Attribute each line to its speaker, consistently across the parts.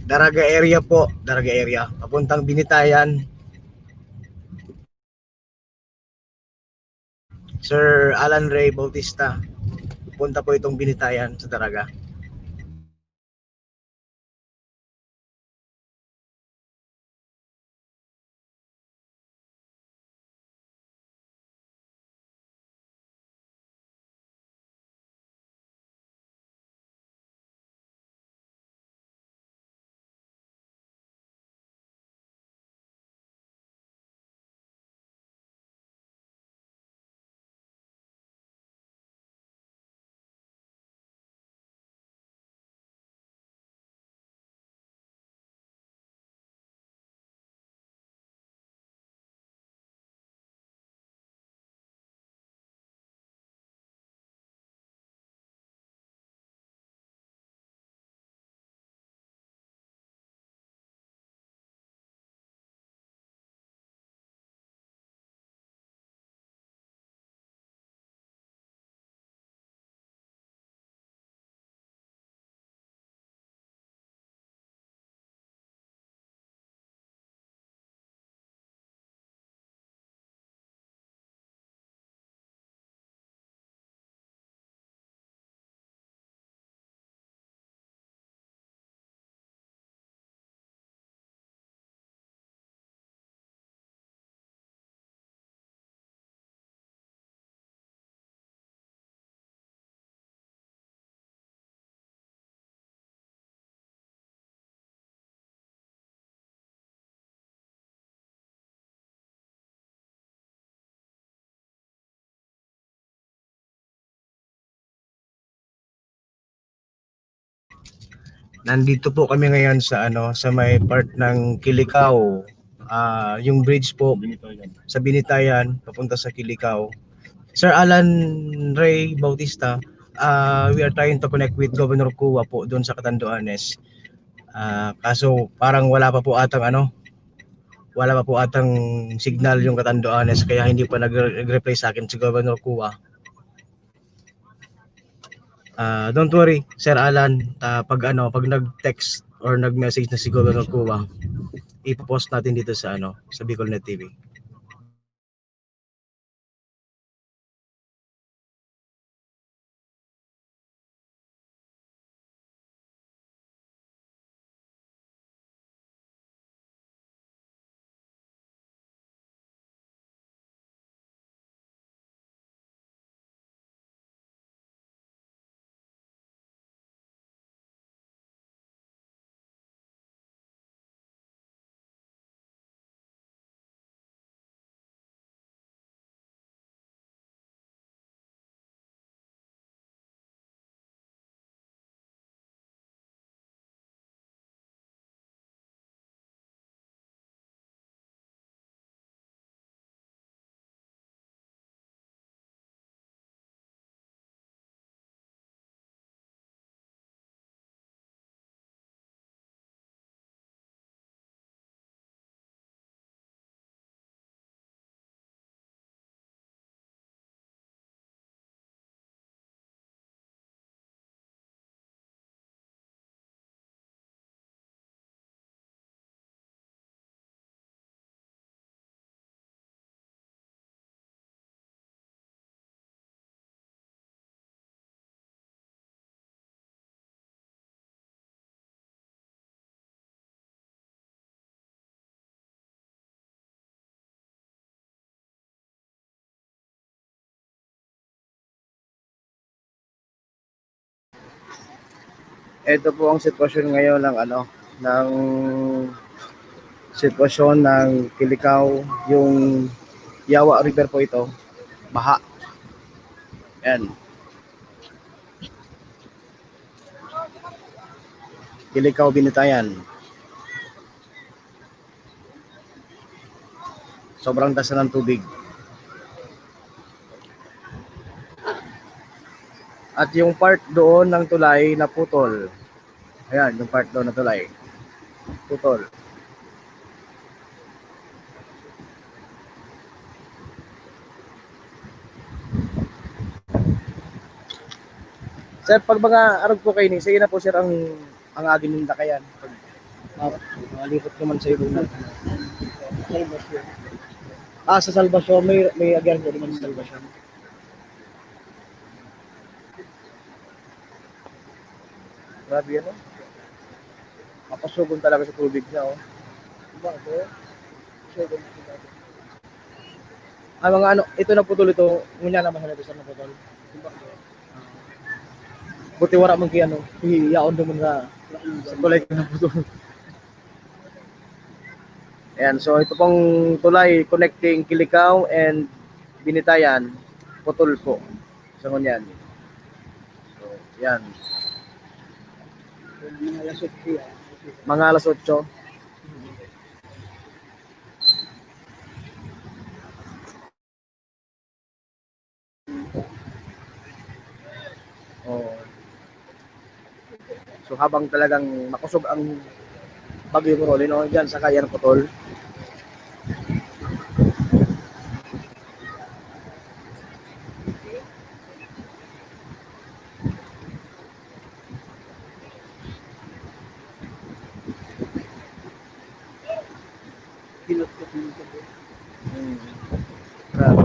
Speaker 1: Daraga area po, Daraga area. Papuntang Binitayan. Sir Alan Ray Bautista. Punta po itong Binitayan sa Daraga. Nandito po kami ngayon sa sa may part ng Kilikao. Yung bridge po sa Binitayan papunta sa Kilikao. Sir Alan Ray Bautista, we are trying to connect with Governor Kua po doon sa Catanduanes. Kaso parang wala pa po atang signal yung Catanduanes kaya hindi pa nag-reply sa akin si Governor Kua. Don't worry, Sir Alan, pag nag-text or nag-message na si Governor Kua, ipopost natin dito sa sa BicolNet TV. Ito po ang sitwasyon ngayon ng ng sitwasyon ng Kilikao, yung Yawa River po ito, baha. Yan, Kilikao Binitayan. Sobrang taas na ng tubig. At yung part doon ng tulay na putol. Ayan, yung part doon na tulay. Putol. Sir, pag mga arog po kayo ni, sige na po sir ang aging nindakayan. Malipot naman sa ibong natin. Sa Salvacion, may agyan ko naman sa Salvacion. Grabe yan, oh. Mapasugon talaga sa tubig niya, oh. Mga ano, ito na putol ito, ngunya naman sa sa naputol. Buti wala mong kiyano, hiyaon naman sa tulay ko na putol. Ayan, so ito pong tulay connecting Kilikao and Binitayan, putol po sa ngunyan. So, yan. Mga alas 8. Oh. So habang talagang makusog ang bagyo mo rolin, no, dyan sa kaya ng putol. Grabe.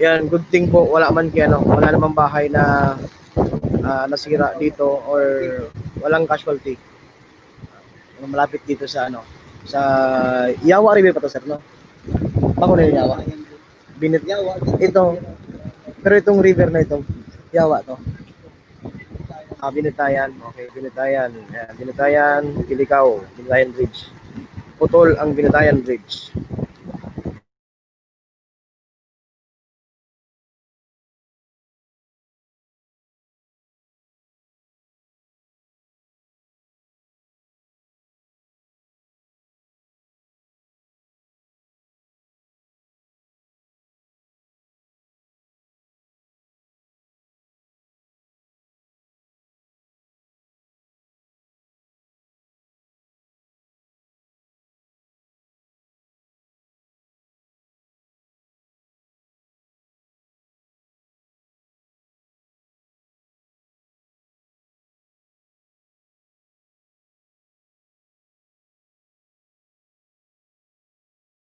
Speaker 1: Yan, good thing po, wala man kaya, no, wala namang bahay na nasira dito or walang casualty. Malapit dito sa ano, sa Yawa River pa to, sir, no? Ako na yung Yawa. Binit Yawa. Ito, pero itong river na ito, Yawa to. Binitayan, okay, Binitayan. Binitayan, Kilikao, Binitayan Bridge. Putol ang Binitayan Bridge.